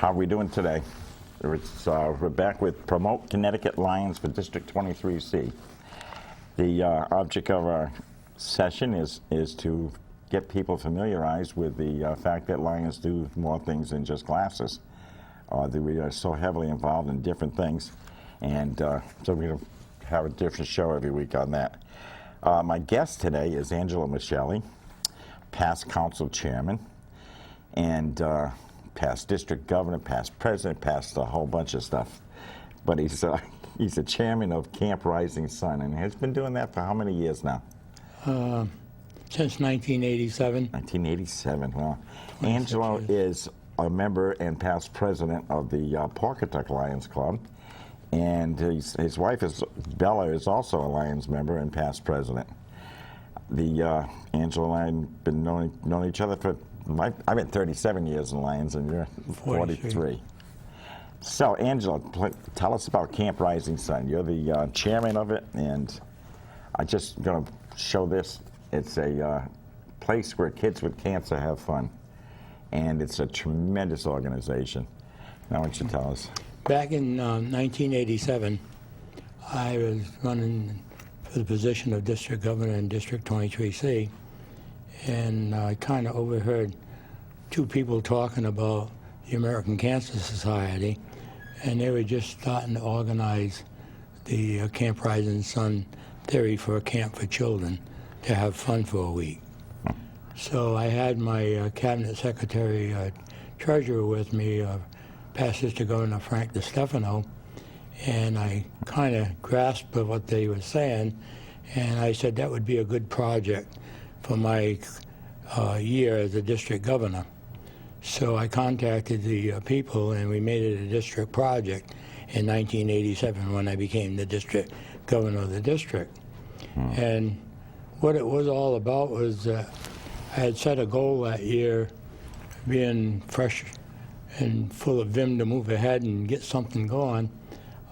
How are we doing today? We're back with Promote Connecticut Lions for District 23C. The object of our session is to get people familiarized with the fact that Lions do more things than just classes. That we are so heavily involved in different things, and so we're going to have a different show every week on that. My guest today is Angelo Miceli, past council chairman, and past district governor, past president, past a whole bunch of stuff. But he's a chairman of Camp Rising Sun, and has been doing that for how many years now? Since 1987. 1987, well. Angelo is a member and past president of the Pawcatuck Lions Club, and his wife, Bella, is also a Lions member and past president. Angelo and I have been known each other for, I've been 37 years in Lions, and you're 43. So, Angelo, tell us about Camp Rising Sun. You're the chairman of it, and I'm just going to show this. It's a place where kids with cancer have fun, and it's a tremendous organization. Now, why don't you tell us? Back in 1987, I was running for the position of district governor in District 23C, and I kind of overheard two people talking about the American Cancer Society, and they were just starting to organize the Camp Rising Sun theory for a camp for children to have fun for a week. So I had my cabinet secretary treasurer with me, past District Governor Frank DeStefano, and I kind of grasped what they were saying, and I said that would be a good project for my year as a district governor. So I contacted the people, and we made it a district project in 1987 when I became the district governor of the district. And what it was all about was I had set a goal that year, being fresh and full of vim to move ahead and get something going.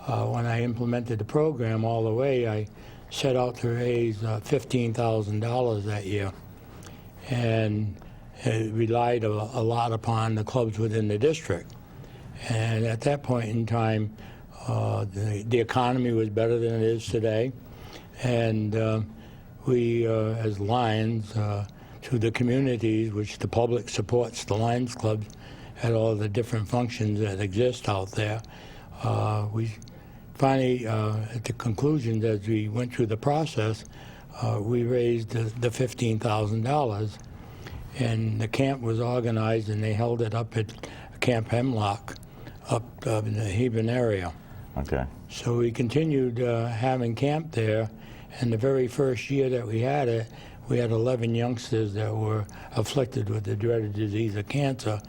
When I implemented the program all the way, I set out to raise $15,000 that year, and it relied a lot upon the clubs within the district. And at that point in time, the economy was better than it is today, and we, as Lions, through the communities, which the public supports the Lions clubs at all the different functions that exist out there, we finally, at the conclusion, as we went through the process, we raised the $15,000, and the camp was organized, and they held it up at Camp Hemlock up in the Hebron area. Okay. So we continued having camp there, and the very first year that we had it, we had 11 youngsters that were afflicted with the dreaded disease of cancer,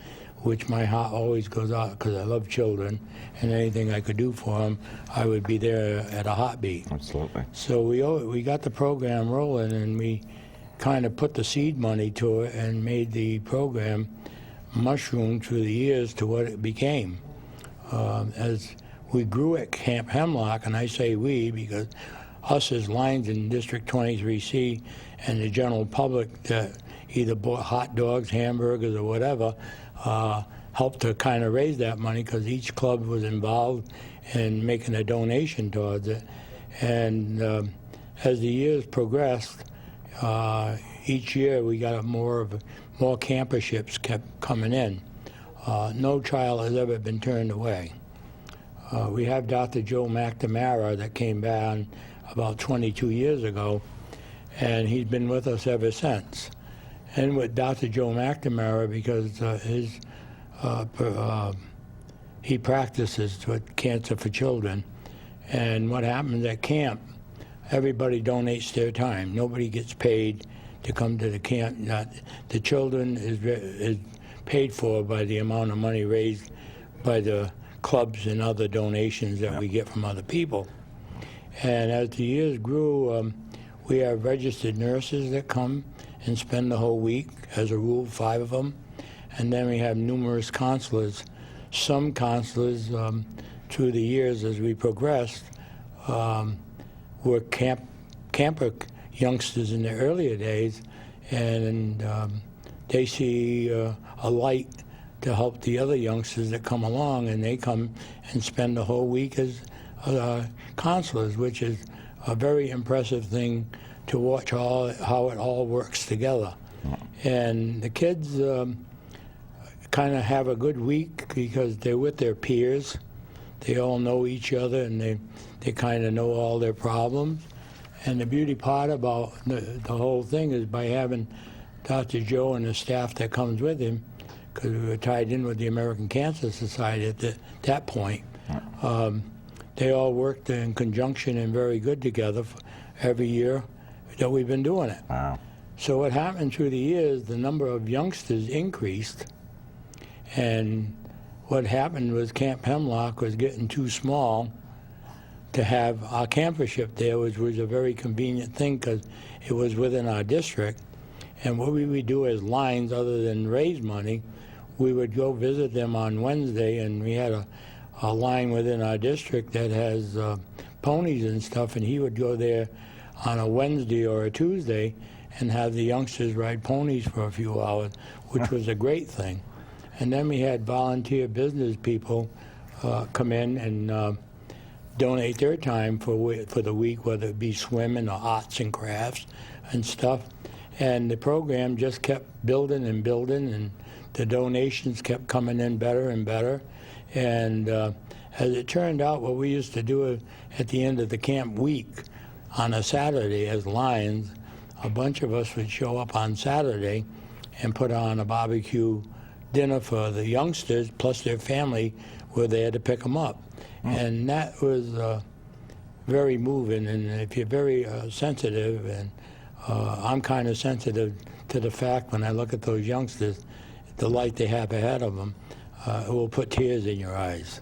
which my heart always goes out because I love children, and anything I could do for them, I would be there at a heartbeat. Absolutely. So we got the program rolling, and we kind of put the seed money to it and made the program mushroom through the years to what it became. As we grew at Camp Hemlock, and I say we because us as Lions in District 23C and the general public that either bought hot dogs, hamburgers, or whatever, helped to kind of raise that money because each club was involved in making a donation towards it. And as the years progressed, each year we got more camperships kept coming in. No child has ever been turned away. We have Dr. Joe McNamara that came down about 22 years ago, and he's been with us ever since. And with Dr. Joe McNamara, because he practices with cancer for children, and what happens at camp, everybody donates their time. Nobody gets paid to come to the camp. The children is paid for by the amount of money raised by the clubs and other donations that we get from other people. And as the years grew, we have registered nurses that come and spend the whole week, as a rule, 5 of them. And then we have numerous counselors. Some counselors, through the years as we progressed, were camper youngsters in the earlier days, and they see a light to help the other youngsters that come along, and they come and spend the whole week as counselors, which is a very impressive thing to watch how it all works together. And the kids kind of have a good week because they're with their peers. They all know each other, and they kind of know all their problems. And the beauty part about the whole thing is by having Dr. Joe and the staff that comes with him, because we were tied in with the American Cancer Society at that point, they all worked in conjunction and very good together every year that we've been doing it. Wow. So what happened through the years, the number of youngsters increased, and what happened was Camp Hemlock was getting too small to have our campership there, which was a very convenient thing because it was within our district. And what we would do as Lions, other than raise money, we would go visit them on Wednesday, and we had a line within our district that has ponies and stuff, and he would go there on a Wednesday or a Tuesday and have the youngsters ride ponies for a few hours, which was a great thing. And then we had volunteer business people come in and donate their time for the week, whether it be swimming or arts and crafts and stuff. And the program just kept building and building, and the donations kept coming in better and better. And as it turned out, what we used to do at the end of the camp week on a Saturday as Lions, a bunch of us would show up on Saturday and put on a barbecue dinner for the youngsters, plus their family were there to pick them up. And that was very moving. And if you're very sensitive, and I'm kind of sensitive to the fact when I look at those youngsters, the light they have ahead of them, it will put tears in your eyes.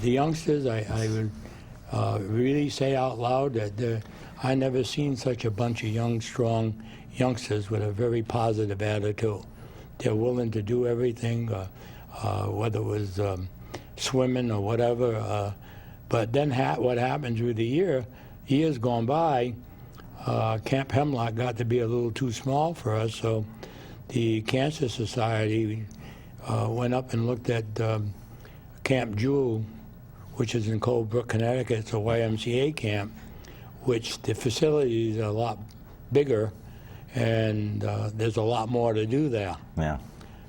The youngsters, I would really say out loud that I never seen such a bunch of young, strong youngsters with a very positive attitude. They're willing to do everything, whether it was swimming or whatever. But then what happened through the years gone by, Camp Hemlock got to be a little too small for us, so the Cancer Society went up and looked at Camp Jewel, which is in Colebrook, Connecticut. It's a YMCA camp, which the facilities are a lot bigger, and there's a lot more to do there. Yeah.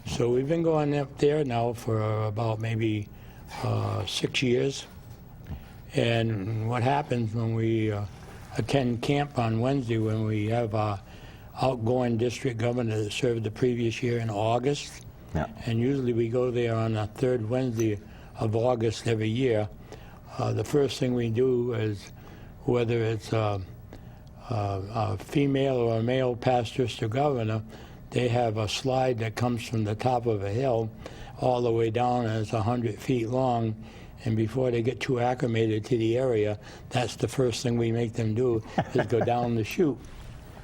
So we've been going up there now for about maybe 6 years. And what happens when we attend camp on Wednesday, when we have our outgoing district governor that served the previous year in August, Yeah. and usually we go there on the third Wednesday of August every year. The first thing we do is, whether it's a female or a male past district governor, they have a slide that comes from the top of a hill all the way down, and it's 100 feet long. And before they get too acclimated to the area, that's the first thing we make them do, is go down the chute.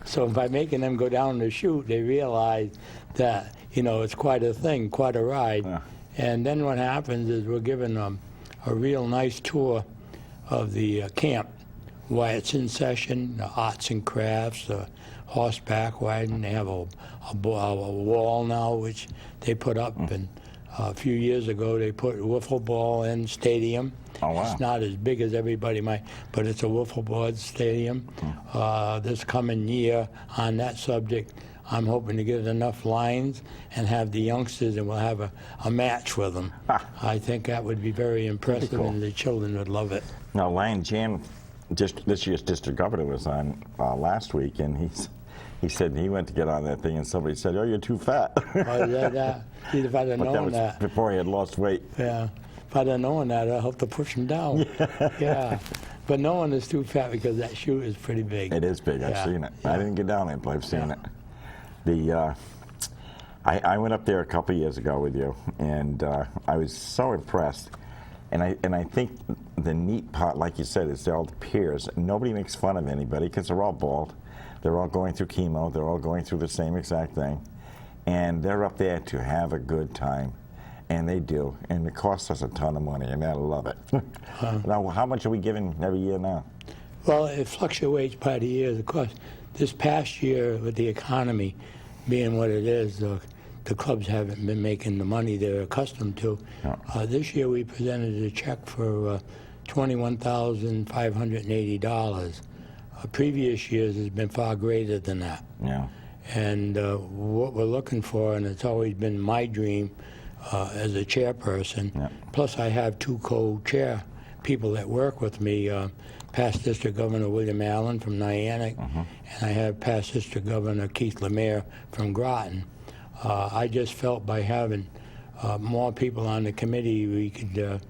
So by making them go down the chute, they realize that, it's quite a thing, quite a ride. Yeah. And then what happens is we're given a real nice tour of the camp, why it's in session, the arts and crafts, horseback riding. They have a wall now, which they put up, and a few years ago they put wiffle ball in stadium. Oh, wow. It's not as big as everybody might, but it's a wiffle ball stadium. This coming year on that subject, I'm hoping to get enough lines and have the youngsters, and we'll have a match with them. I think that would be very impressive, cool. and the children would love it. Now, Lion Jan, just this year's district governor, was on last week, and he said he went to get on that thing, and somebody said, "Oh, you're too fat." If I'd have But that known was that. before he had lost weight. Yeah. If I'd have known that, I'd help to push him down. Yeah. But no one is too fat because that chute is pretty big. It is big. I've Yeah. seen it. Yeah. I didn't get down it, but I've seen Yeah. it. I went up there a couple years ago with you, and I was so impressed. And I think the neat part, like you said, is they're all the peers. Nobody makes fun of anybody because they're all bald. They're all going through chemo. They're all going through the same exact thing. And they're up there to have a good time. And they do. And it costs us a ton of money, and I love it. Now, how much are we giving every year now? Well, it fluctuates by the years. Of course, this past year with the economy being what it is, the clubs haven't been making the money they're accustomed to. Yeah. This year we presented a check for $21,580. Previous years has been far greater than that. Yeah. And what we're looking for, and it's always been my dream as a chairperson, Yeah. plus I have two co-chair people that work with me, past District Governor William Allen from Niantic, and I have past District Governor Keith Lemire from Groton. I just felt by having more people on the committee, we could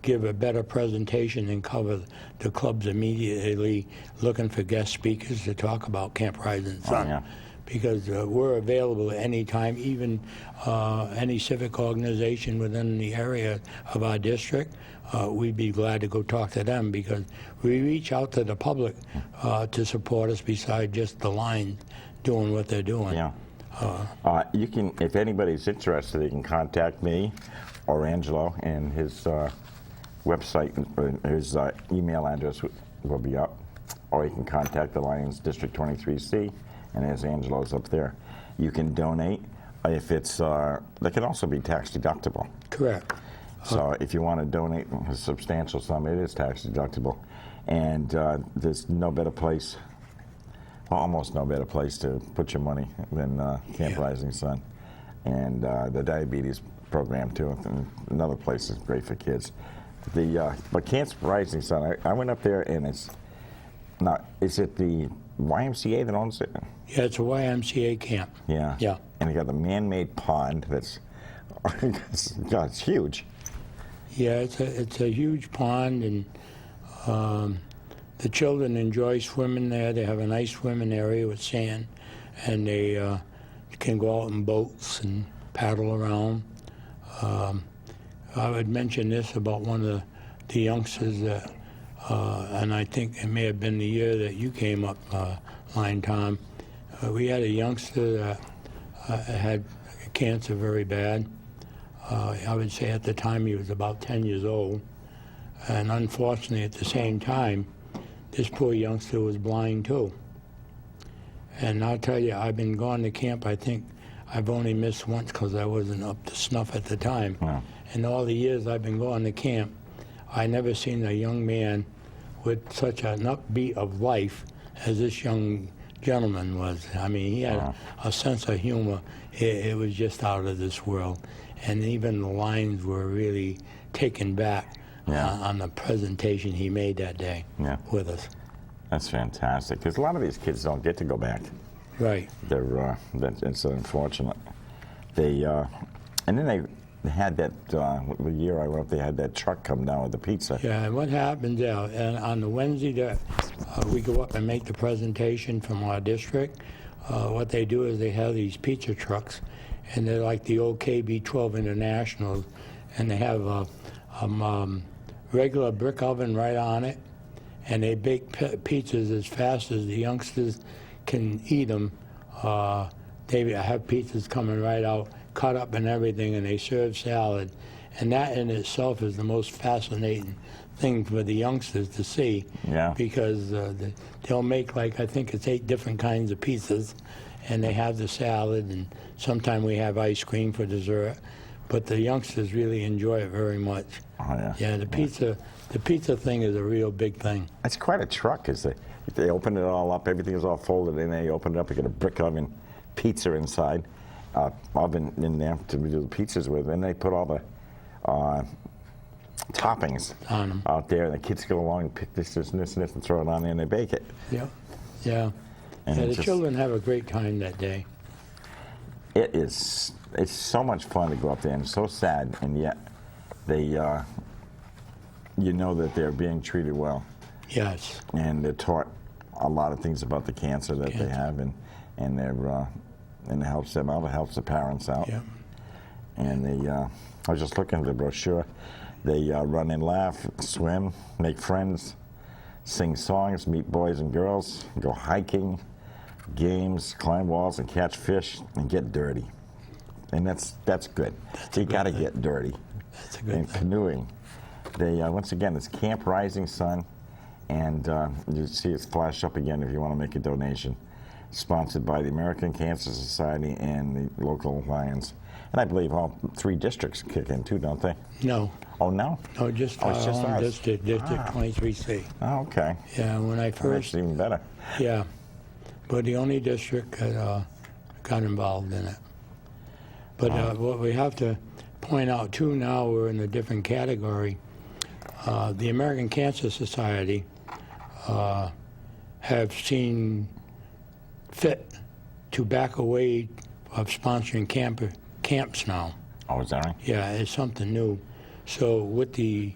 give a better presentation and cover the clubs immediately looking for guest speakers to talk about Camp Rising Sun. yeah. Because we're available at any time, even any civic organization within the area of our district, we'd be glad to go talk to them, because we reach out to the public to support us besides just the Lions doing what they're doing. Yeah. You can, if anybody's interested, they can contact me or Angelo, and his website, his email address will be up, or you can contact the Lions District 23C, and there's Angelo's up there. You can donate if it's, that can also be tax deductible. Correct. So if you want to donate a substantial sum, it is tax deductible. And there's no better place, almost no better place to put your money than Camp Rising Sun. And the diabetes program too, and another place is great for kids. But Camp Rising Sun, I went up there, and it's not, is it the YMCA that owns it? Yeah, it's a YMCA camp. Yeah. Yeah. And they got the man-made pond that's, God, it's huge. Yeah, it's a huge pond, and the children enjoy swimming there. They have a nice swimming area with sand, and they can go out in boats and paddle around. I would mention this about one of the youngsters that, and I think it may have been the year that you came up, Line Tom. We had a youngster that had cancer very bad. I would say at the time he was about 10 years old. And unfortunately, at the same time, this poor youngster was blind too. And I'll tell you, I've been going to camp, I think I've only missed once because I wasn't up to snuff at the time. Wow. In all the years I've been going to camp, I never seen a young man with such an upbeat of life as this young gentleman was. I mean, he had a sense of humor. It was just out of this world. And even the Lions were really taken back on the presentation he made that day with us. That's fantastic, because a lot of these kids don't get to go back. Right. It's unfortunate. They and then they had that the year I went up, they had that truck come down with the pizza. Yeah, and what happens and on the Wednesday that we go up and make the presentation from our district, what they do is they have these pizza trucks, and they're like the old KB-12 Internationals, and they have a regular brick oven right on it, and they bake pizzas as fast as the youngsters can eat them. They have pizzas coming right out, cut up and everything, and they serve salad. And that in itself is the most fascinating thing for the youngsters to see. Yeah. Because they'll make, like, I think it's 8 different kinds of pizzas, and they have the salad, and sometimes we have ice cream for dessert. But the youngsters really enjoy it very much. Oh, yeah. Yeah, the pizza thing is a real big thing. It's quite a truck. They open it all up, everything is all folded in there. You open it up, you get a brick oven, pizza inside, oven in there to do the pizzas with, and they put all the toppings On them. out there, and the kids go along and pick this and this and throw it on there, and they bake it. Yeah, yeah. And Yeah, it's the just- children have a great time that day. It's so much fun to go up there, and so sad, and yet they, you know that they're being treated well, Yes. and they're taught a lot of things about the cancer that they have, and it helps them out, it helps the parents out. Yeah. And I was just looking at the brochure. They run and laugh, swim, make friends, sing songs, meet boys and girls, go hiking, games, climb walls, and catch fish, and get dirty. And that's good. You got to get dirty. That's a good And thing. canoeing. They once again, it's Camp Rising Sun, and you see it's flash up again if you want to make a donation. Sponsored by the American Cancer Society and the local Lions. And I believe all 3 districts kick in too, don't they? No, Oh, no? no, just Oh, our it's just own ours. district, District 23C. Oh, okay. Yeah, when I That's first, even better. yeah, but the only district that got involved in it. But what we have to point out too, now we're in a different category. The American Cancer Society have seen fit to back away of sponsoring camps now. Oh, is that right? Yeah, it's something new. So with the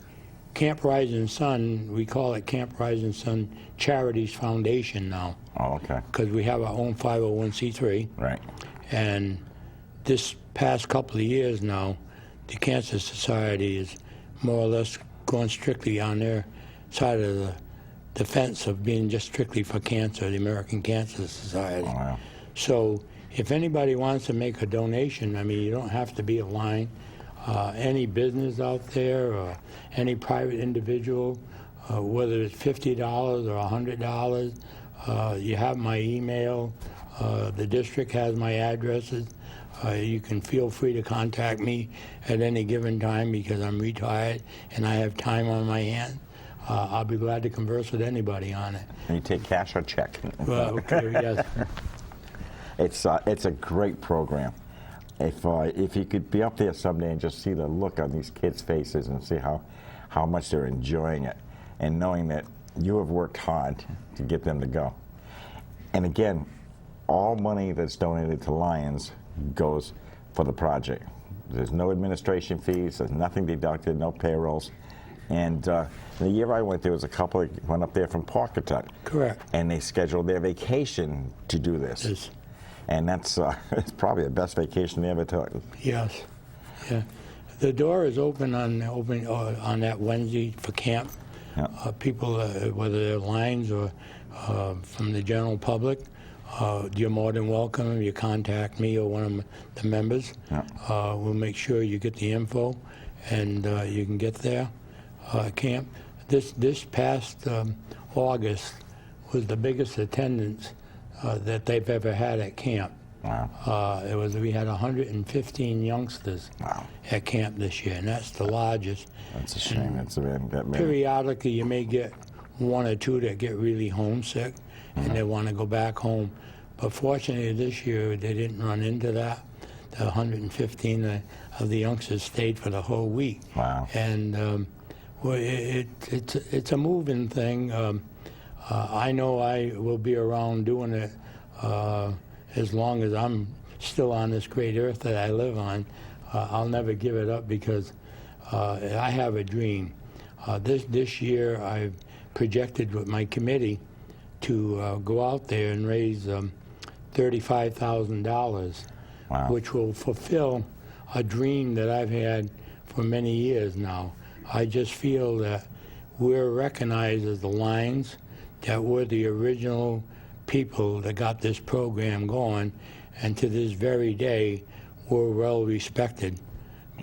Camp Rising Sun, we call it Camp Rising Sun Charities Foundation now, Oh, okay. because we have our own 501c3. Right. And this past couple of years now, the Cancer Society is more or less going strictly on their side of the fence of being just strictly for cancer, the American Cancer Society. Oh, wow. So if anybody wants to make a donation, I mean, you don't have to be a line. Any business out there or any private individual, whether it's $50 or $100, you have my email. The district has my addresses. You can feel free to contact me at any given time because I'm retired and I have time on my hands. I'll be glad to converse with anybody on it. And you take cash or check? Well, okay, yes. It's a great program. If you could be up there someday and just see the look on these kids' faces and see how much they're enjoying it, and knowing that you have worked hard to get them to go. And again, all money that's donated to Lions goes for the project. There's no administration fees, there's nothing deducted, no payrolls. And the year I went, there was a couple that went up there from Pawcatuck. Correct. And they scheduled their vacation to do this. Yes. And that's it's probably the best vacation they ever took. Yes. Yeah. The door is open on that Wednesday for camp. Yeah. People, whether they're Lions or from the general public, you're more than welcome. You contact me or one of the members. Yeah. We'll make sure you get the info and you can get there. Camp. This past August was the biggest attendance that they've ever had at camp. Wow. We had 115 youngsters Wow. at camp this year, and that's the largest. That's a shame. That's that many. Periodically, you may get one or two that get really homesick, and they want to go back home. But fortunately, this year they didn't run into that. The 115 of the youngsters stayed for the whole week. Wow. And well, it's a moving thing. I know I will be around doing it as long as I'm still on this great earth that I live on. I'll never give it up because I have a dream. This year I've projected with my committee to go out there and raise $35,000, Wow. which will fulfill a dream that I've had for many years now. I just feel that we're recognized as the Lions, that we're the original people that got this program going, and to this very day, we're well respected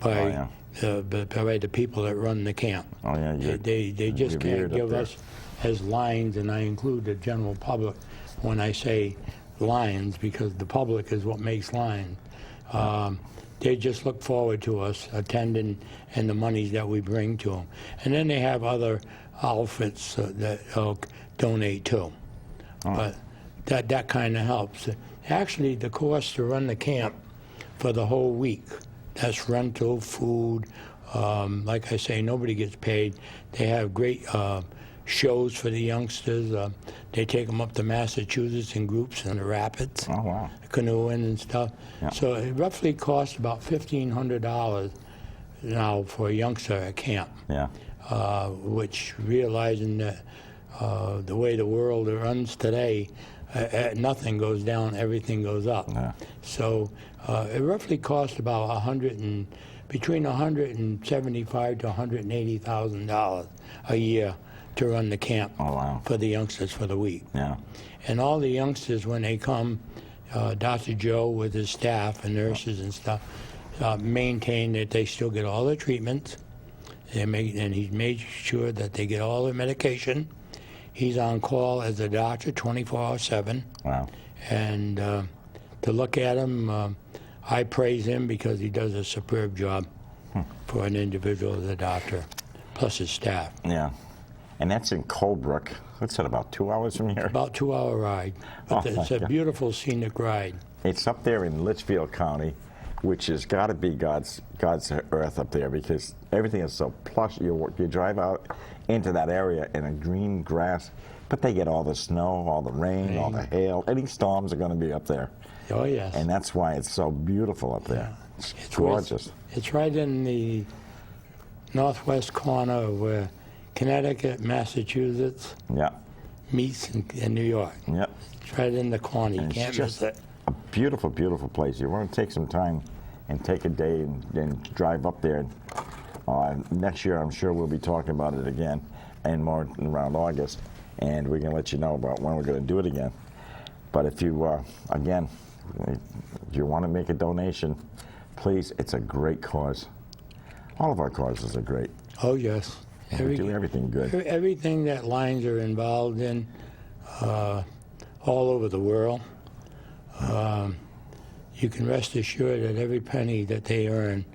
by, by the people that run the camp. Oh, yeah. They just can't revered up give there. us as Lions, and I include the general public when I say Lions, because the public is what makes Lions. They just look forward to us attending and the monies that we bring to them. And then they have other outfits that donate too. But that kind of helps. Actually, the cost to run the camp for the whole week, that's rental, food. Like I say, nobody gets paid. They have great shows for the youngsters. They take them up to Massachusetts in groups in the rapids, Oh, wow. canoeing and stuff. Yeah. So it roughly costs about $1,500 now for a youngster at camp, Yeah. which, realizing that the way the world runs today, nothing goes down, everything goes up. Yeah. So it roughly costs about between $175,000 to $180,000 a year to run the camp Oh, wow. for the youngsters for the week. Yeah. And all the youngsters, when they come, Dr. Joe with his staff and nurses and stuff, maintain that they still get all their treatments. And he's made sure that they get all their medication. He's on call as a doctor 24/7. Wow. And to look at them, I praise him because he does a superb job for an individual as a doctor, plus his staff. Yeah. And that's in Colebrook. What's that, about 2 hours from here? About 2-hour ride. But Oh, it's my a God. beautiful scenic ride. It's up there in Litchfield County, which has got to be God's earth up there, because everything is so plush. You drive out into that area in a green grass, but they get all the snow, all the rain, all the hail. Any storms are going to be up there. Oh, yes. And that's why it's so beautiful up there. It's gorgeous. It's right in the northwest corner of where Connecticut, Massachusetts Yeah. meets in New York. Yep. It's right in the corner. You And can't it's miss just it. a beautiful, beautiful place. You want to take some time and take a day and drive up there. Next year, I'm sure we'll be talking about it again, and more around August, and we can let you know about when we're going to do it again. But if you, again, if you want to make a donation, please, it's a great cause. All of our causes are great. Oh, yes. We do everything good. Everything that Lions are involved in, all over the world, you can rest assured that every penny that they earn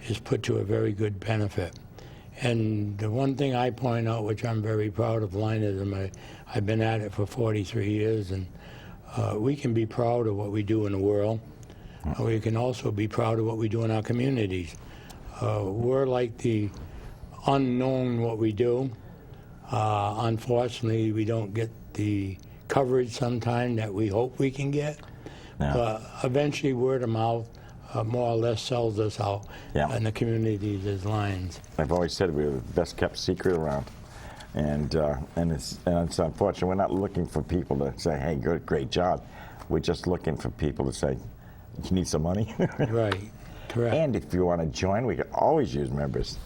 is put to a very good benefit. And the one thing I point out, which I'm very proud of Lionism, I've been at it for 43 years, and we can be proud of what we do in the world. We can also be proud of what we do in our communities. We're like the unknown what we do. Unfortunately, we don't get the coverage sometime that we hope we can get. Yeah. But eventually, word of mouth more or less sells us out Yeah. in the communities as Lions. I've always said we're the best kept secret around, and it's unfortunate. We're not looking for people to say, "Hey, good, great job." We're just looking for people to say, "You need some money." Right, correct. And if you want to join, we can always use members.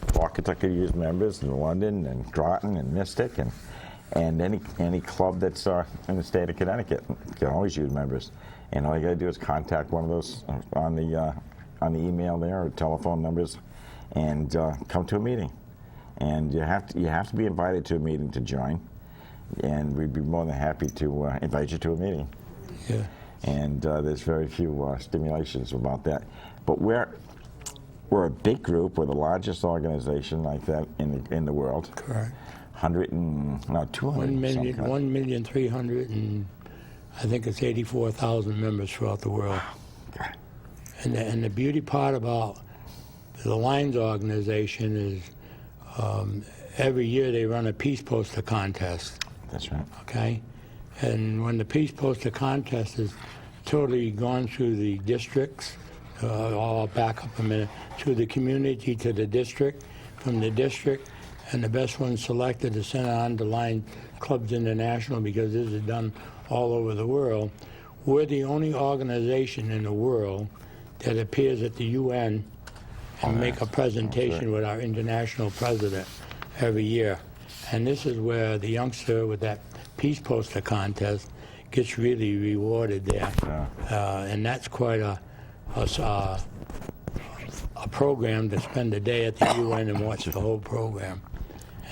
Pawcatuck could use members in London and Groton and Mystic, and any club that's in the state of Connecticut can always use members. And all you got to do is contact one of those on the email there or telephone numbers, and come to a meeting. And you have to be invited to a meeting to join, and we'd be more than happy to invite you to a meeting. Yeah. And there's very few stimulations about that. But we're a big group. We're the largest organization like that in the world. Correct. 200. 1,300,000 and I think it's 84,000 members throughout the world. God. And the beauty part about the Lions organization is every year they run a peace poster contest. That's right. Okay? And when the peace poster contest is totally gone through the districts, I'll back up a minute, through the community to the district, from the district, and the best one selected is sent on to Lions Clubs International, because this is done all over the world. We're the only organization in the world that appears at the UN and make a presentation with our international president every year. And this is where the youngster with that peace poster contest gets really rewarded there. And that's quite a program to spend a day at the UN and watch the whole program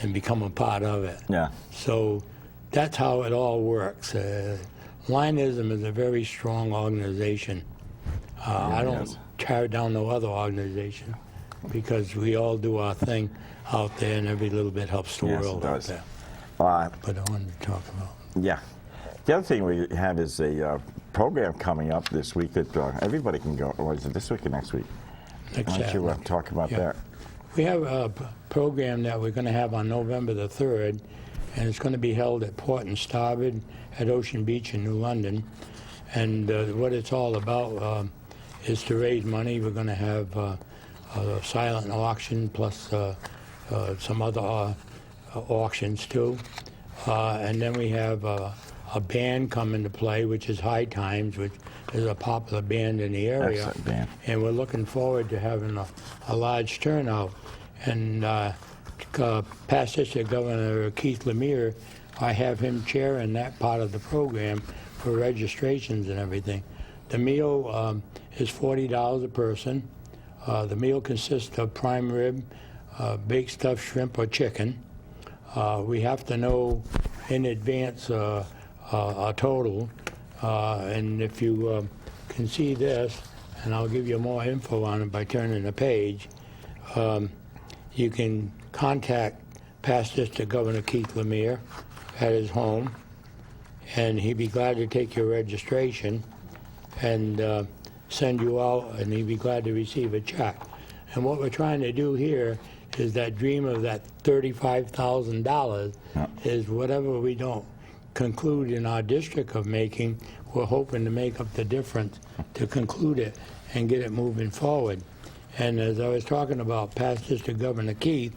and become a part of it. Yeah. So that's how it all works. Lionism is a very strong organization. I don't tear down no other organization, because we all do our thing out there, and every little bit helps the Yes, world it out does. there. Uh, But I wanted to talk about. yeah. The other thing we have is a program coming up this week that everybody can go. Or is it this week or next week? Next Why don't you Saturday. talk about Yeah. that? We have a program that we're going to have on November the 3rd, and it's going to be held at Port and Starboard at Ocean Beach in New London. And what it's all about is to raise money. We're going to have a silent auction plus some other auctions too. And then we have a band come into play, which is High Times, which is a popular band in the area. Excellent band. And we're looking forward to having a large turnout. And past District Governor Keith Lemire, I have him chairing that part of the program for registrations and everything. The meal is $40 a person. The meal consists of prime rib, baked stuffed shrimp or chicken. We have to know in advance a total. And if you can see this, and I'll give you more info on it by turning the page. You can contact past District Governor Keith Lemire at his home, and he'd be glad to take your registration and send you out, and he'd be glad to receive a check. And what we're trying to do here is that dream of that $35,000 is whatever we don't conclude in our district of making, we're hoping to make up the difference to conclude it and get it moving forward. And as I was talking about past District Governor Keith,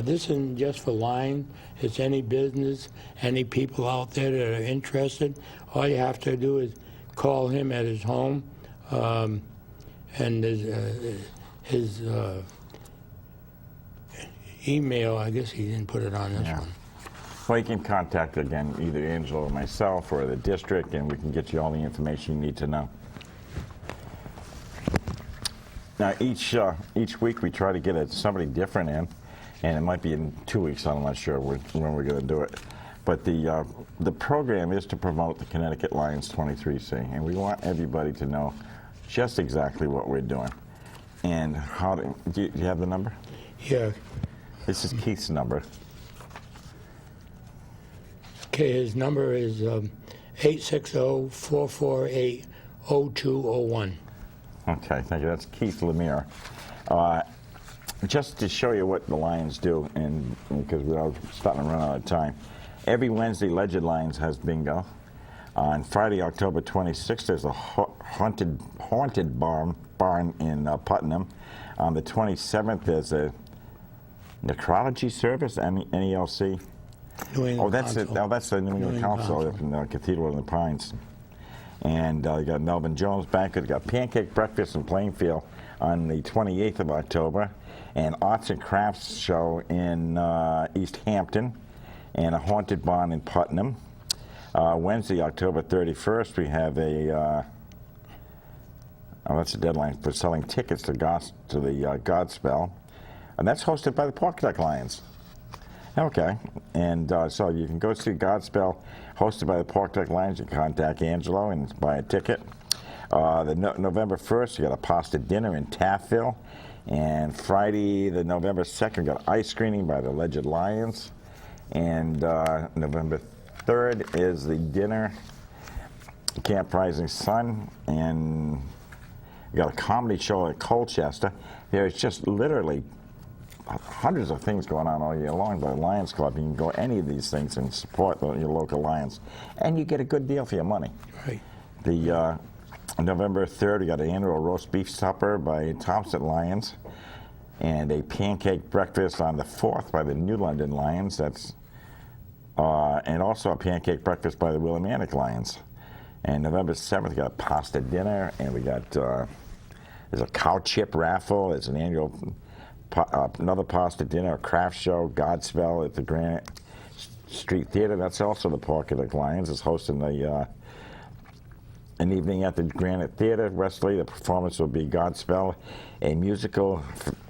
this isn't just for Lyon, it's any business, any people out there that are interested. All you have to do is call him at his home, and his email, I guess he didn't put it on this one. Well, you can contact, again, either Angelo or myself or the district, and we can get you all the information you need to know. Now, each week we try to get somebody different in, and it might be in 2 weeks, I'm not sure when we're going to do it. But the program is to promote the Connecticut Lions 23C, and we want everybody to know just exactly what we're doing. And how to, do you have the number? Yeah. This is Keith's number. Okay, his number is 860-448-0201. Okay, thank you. That's Keith Lemire. Just to show you what the Lions do, and because we're starting to run out of time, every Wednesday, Legend Lions has bingo. On Friday, October 26th, there's a haunted barn in Putnam. On the 27th, there's a necrology service, NELC. New England Council. That's the New England Council up in the Cathedral in the Pines. And you got Melvin Jones Banquet, you got Pancake Breakfast in Plainfield on the 28th of October, and Arts and Crafts Show in East Hampton, and a Haunted Barn in Putnam. Wednesday, October 31st, we have that's the deadline for selling tickets to the Godspell, and that's hosted by the Park Deck Lions. Okay, and so you can go see Godspell, hosted by the Park Deck Lions. You can contact Angelo and buy a ticket. November 1st, you got a pasta dinner in Taffville, and Friday, the November 2nd, we got ice screening by the Legend Lions, and November 3rd is the dinner, Camp Rising Sun, and we got a comedy show at Colchester. There's just literally hundreds of things going on all year long by the Lions Club. You can go any of these things and support your local Lions, and you get a good deal for your money. Right. The November 3rd, we got an annual roast beef supper by Thompson Lions, and a pancake breakfast on the 4th by the New London Lions. That's and also a pancake breakfast by the Willimantic Lions. And November 7th, we got a pasta dinner, and we got there's a cow chip raffle. There's an annual another pasta dinner, a craft show, Godspell at the Granite Street Theater. That's also the Park Deck Lions is hosting an evening at the Granite Theater. Wesley, the performance will be Godspell, a musical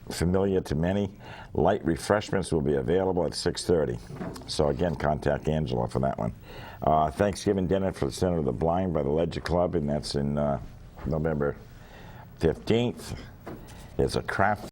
familiar to many. Light refreshments will be available at 6:30. So again, contact Angelo for that one. Thanksgiving dinner for the Center of the Blind by the Ledger Club, and that's in November 15th. There's a craft